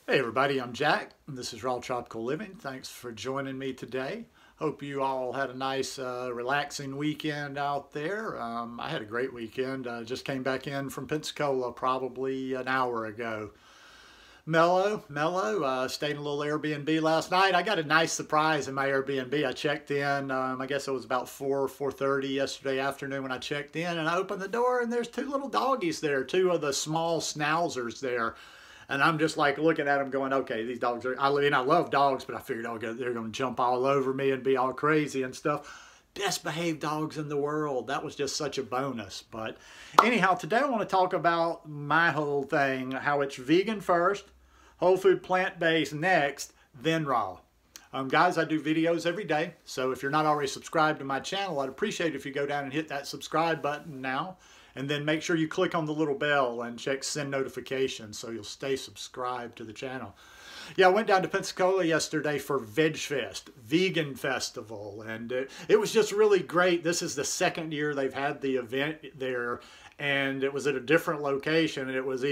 Hey everybody, I'm Jack, and this is Raw Tropical Living. Thanks for joining me today. Hope you all had a nice, relaxing weekend out there. I had a great weekend. Just came back in from Pensacola probably an hour ago. Mellow. Stayed in a little Airbnb last night. I got a nice surprise in my Airbnb. I checked in, I guess it was about 4:30 yesterday afternoon when I checked in, and I opened the door and there's two little doggies there, two of the small schnauzers there. And I'm just like looking at them going, okay, these dogs are, I mean, I love dogs, but I figured, oh, they're going to jump all over me and be all crazy and stuff. Best behaved dogs in the world. That was just such a bonus. But anyhow, today I want to talk about my whole thing, how it's vegan first, whole food plant-based next, then raw. Guys, I do videos every day, so if you're not already subscribed to my channel, I'd appreciate it if you go down and hit that subscribe button now. And then make sure you click on the little bell and check send notifications so you'll stay subscribed to the channel. Yeah, I went down to Pensacola yesterday for Veg Fest, Vegan Festival, and it was just really great. This is the second year they've had the event there, and it was at a different location. It was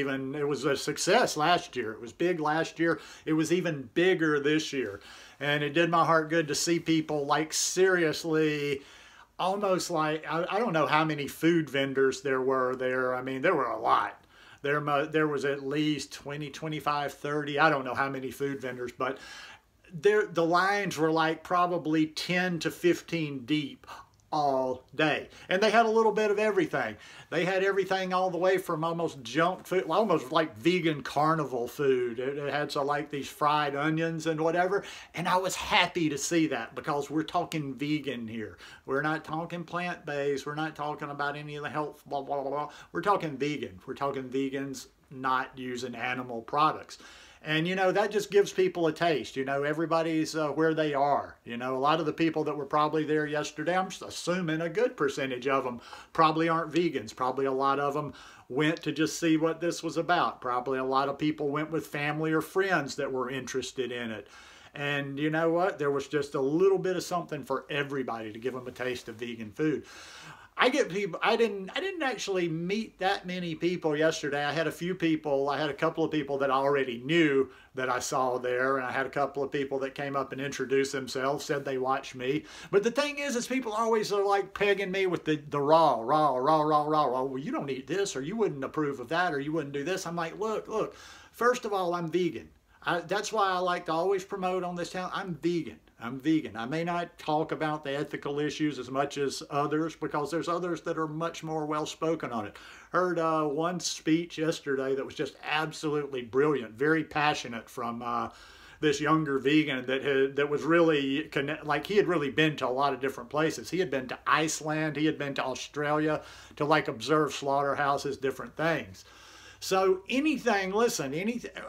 a success last year. It was big last year. It was even bigger this year. And it did my heart good to see people like seriously, almost like, I don't know how many food vendors there were there. I mean, there were a lot. There was at least 20, 25, 30. I don't know how many food vendors, but the lines were like probably 10 to 15 deep all day. And they had a little bit of everything. They had everything all the way from almost junk food, almost like vegan carnival food. It had so like these fried onions and whatever. And I was happy to see that because we're talking vegan here. We're not talking plant-based. We're not talking about any of the health, blah, blah, blah, blah. We're talking vegan. We're talking vegans not using animal products. And, you know, that just gives people a taste. You know, everybody's where they are. You know, a lot of the people that were probably there yesterday, I'm assuming a good percentage of them probably aren't vegans. Probably a lot of them went to just see what this was about. Probably a lot of people went with family or friends that were interested in it. And you know what? There was just a little bit of something for everybody to give them a taste of vegan food. I get people, I didn't actually meet that many people yesterday. I had a couple of people that I already knew that I saw there, and I had a couple of people that came up and introduced themselves, said they watched me. But the thing is people always are like pegging me with the raw. Well, you don't eat this, or you wouldn't approve of that, or you wouldn't do this. I'm like, look, first of all, I'm vegan. That's why I like to always promote on this channel, I'm vegan. I'm vegan. I may not talk about the ethical issues as much as others because there's others that are much more well-spoken on it. Heard one speech yesterday that was just absolutely brilliant, very passionate from this younger vegan that was really, like he had really been to a lot of different places. He had been to Iceland, he had been to Australia to like observe slaughterhouses, different things. So anything,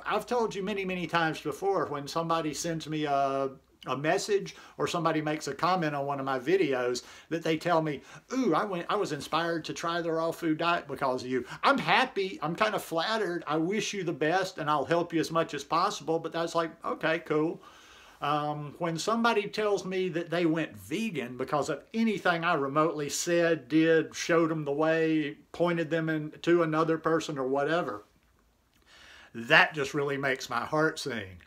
I've told you many times before when somebody sends me a message or somebody makes a comment on one of my videos that they tell me, ooh, I was inspired to try the raw food diet because of you. I'm happy. I'm kind of flattered. I wish you the best and I'll help you as much as possible. But that's like, okay, cool. When somebody tells me that they went vegan because of anything I remotely said, did, showed them the way, pointed them to another person or whatever, that just really makes my heart sing.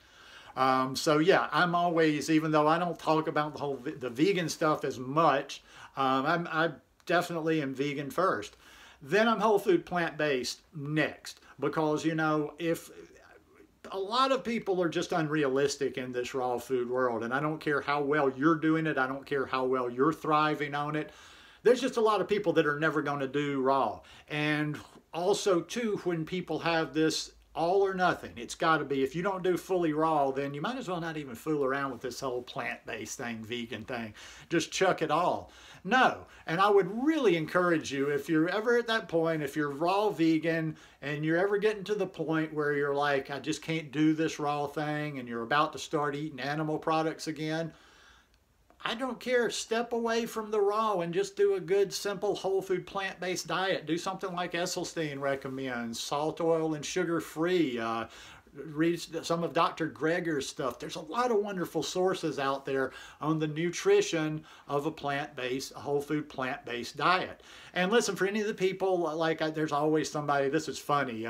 So yeah, I'm always, even though I don't talk about the vegan stuff as much, I definitely am vegan first. Then I'm whole food plant-based next, because you know, if a lot of people are just unrealistic in this raw food world, and I don't care how well you're doing it, I don't care how well you're thriving on it. There's just a lot of people that are never going to do raw. And also too, when people have this all or nothing, it's got to be, if you don't do fully raw, then you might as well not even fool around with this whole plant-based thing, vegan thing. Just chuck it all. No. And I would really encourage you, if you're ever at that point, if you're raw vegan and you're ever getting to the point where you're like, I just can't do this raw thing, and you're about to start eating animal products again, I don't care. Step away from the raw and just do a good, simple, whole food, plant-based diet. Do something like Esselstyn recommends, salt, oil, and sugar-free. Read some of Dr. Greger's stuff. There's a lot of wonderful sources out there on the nutrition of a plant-based, a whole food, plant-based diet. And listen, for any of the people, like there's always somebody, this is funny,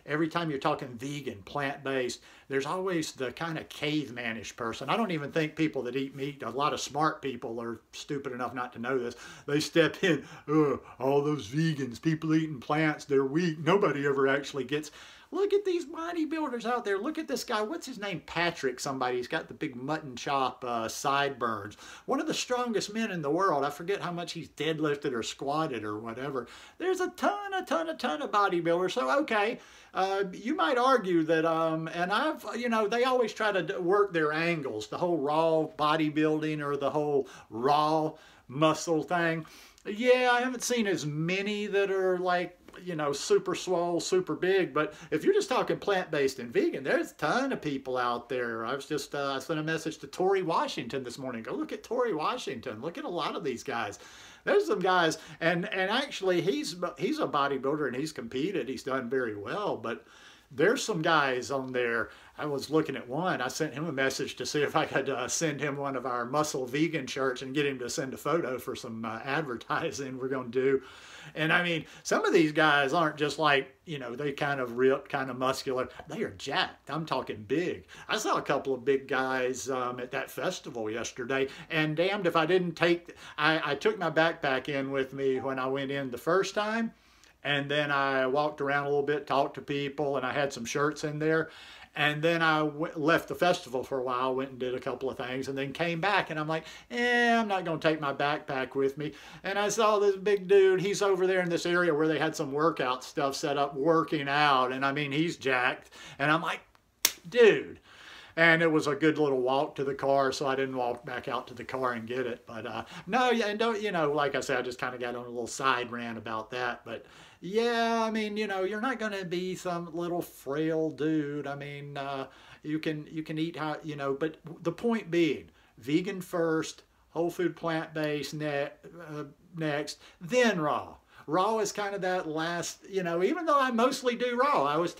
every time you're talking vegan, plant-based, there's always the kind of cavemanish person. I don't even think people that eat meat, a lot of smart people are stupid enough not to know this. They step in, all those vegans, people eating plants, they're weak. Nobody ever actually gets... Look at these bodybuilders out there. Look at this guy. What's his name? Patrick somebody. He's got the big mutton chop sideburns. One of the strongest men in the world. I forget how much he's deadlifted or squatted or whatever. There's a ton of bodybuilders. So, okay, you might argue that, and I've, you know, they always try to work their angles. The whole raw bodybuilding or the whole raw muscle thing. Yeah, I haven't seen as many that are like, you know, super swole, super big. But if you're just talking plant-based and vegan, there's a ton of people out there. I was just, I sent a message to Tori Washington this morning. Go look at Tori Washington. Look at a lot of these guys. There's some guys, and actually he's a bodybuilder and he's competed. He's done very well, but there's some guys on there. I was looking at one. I sent him a message to see if I could send him one of our Muscle Vegan shirts and get him to send a photo for some advertising we're going to do. And I mean, some of these guys aren't just like, you know, they kind of ripped, kind of muscular. They are jacked. I'm talking big. I saw a couple of big guys at that festival yesterday, and damned if I didn't take, I took my backpack in with me when I went in the first time. And then I walked around a little bit, talked to people, and I had some shirts in there. And then I left the festival for a while, went and did a couple of things, and then came back. And I'm like, I'm not going to take my backpack with me. And I saw this big dude. He's over there in this area where they had some workout stuff set up, working out. And I mean, he's jacked. And I'm like, dude. And it was a good little walk to the car, so I didn't walk back out to the car and get it. But no, yeah, and don't, you know, like I said, I just kind of got on a little side rant about that. But yeah, I mean, you know, you're not going to be some little frail dude. I mean, you can eat how, you know, but the point being, vegan first, whole food plant-based next, then raw. Raw is kind of that last, you know, even though I mostly do raw. I was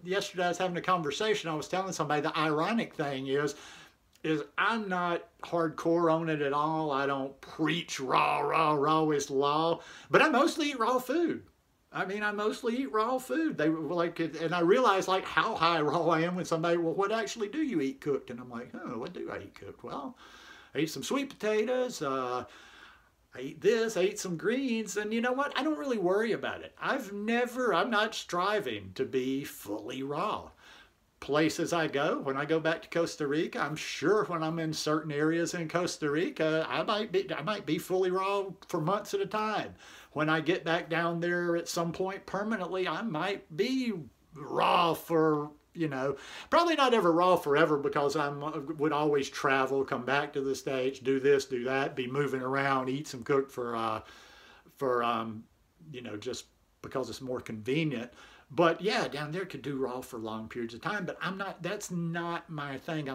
yesterday I was having a conversation. I was telling somebody the ironic thing is I'm not hardcore on it at all. I don't preach raw is law, but I mostly eat raw food. I mean, I mostly eat raw food. They were like, and I realized like how high raw I am when somebody, well, what actually do you eat cooked? And I'm like, oh, what do I eat cooked? Well, I eat some sweet potatoes, I eat this, I eat some greens, and you know what? I don't really worry about it. I'm not striving to be fully raw. Places I go, when I go back to Costa Rica, I'm sure when I'm in certain areas in Costa Rica, I might be fully raw for months at a time. When I get back down there at some point permanently, I might be raw for, you know, probably not ever raw forever because I would always travel, come back to the States, do this, do that, be moving around, eat some cooked for you know, just because it's more convenient. But yeah, down there could do raw for long periods of time, but that's not my thing.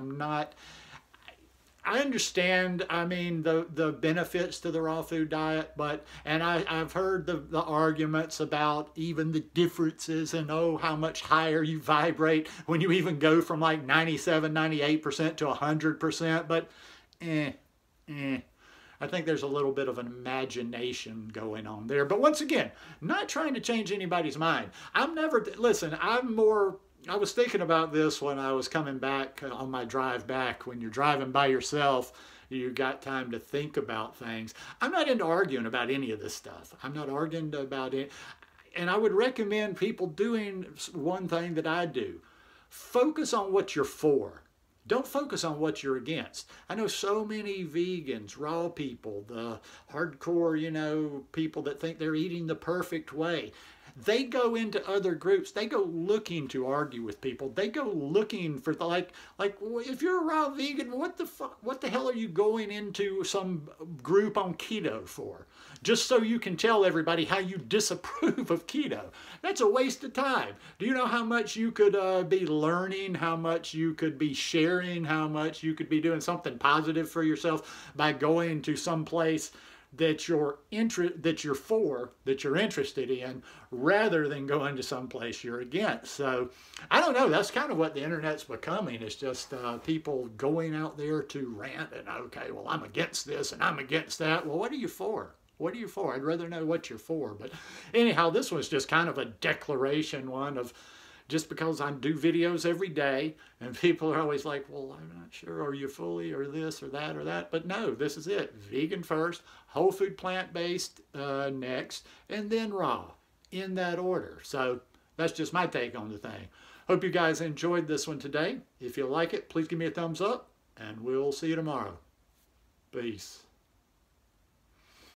I understand, I mean, the benefits to the raw food diet, and I've heard the arguments about even the differences and, oh, how much higher you vibrate when you even go from like 97, 98% to 100%, but I think there's a little bit of an imagination going on there. But once again, not trying to change anybody's mind. Listen, I was thinking about this when I was coming back on my drive back. When you're driving by yourself, you got time to think about things. I'm not into arguing about any of this stuff. I'm not arguing about it. And I would recommend people doing one thing that I do. Focus on what you're for. Don't focus on what you're against. I know so many vegans, raw people, the hardcore, you know, people that think they're eating the perfect way. They go into other groups. They go looking to argue with people. They go looking for like if you're a raw vegan, what the hell are you going into some group on keto for? Just so you can tell everybody how you disapprove of keto. That's a waste of time. Do you know how much you could be learning, how much you could be sharing, how much you could be doing something positive for yourself by going to some place that you're interested in, rather than going to some place you're against. So I don't know, that's kind of what the internet's becoming. It's just people going out there to rant and, okay, well, I'm against this and I'm against that. Well, what are you for? What are you for? I'd rather know what you're for. But anyhow, this was just kind of a declaration one of, just because I do videos every day and people are always like, well, I'm not sure, are you fully or this or that or that? But no, this is it. Vegan first, whole food plant-based next, and then raw in that order. So that's just my take on the thing. Hope you guys enjoyed this one today. If you like it, please give me a thumbs up and we'll see you tomorrow. Peace.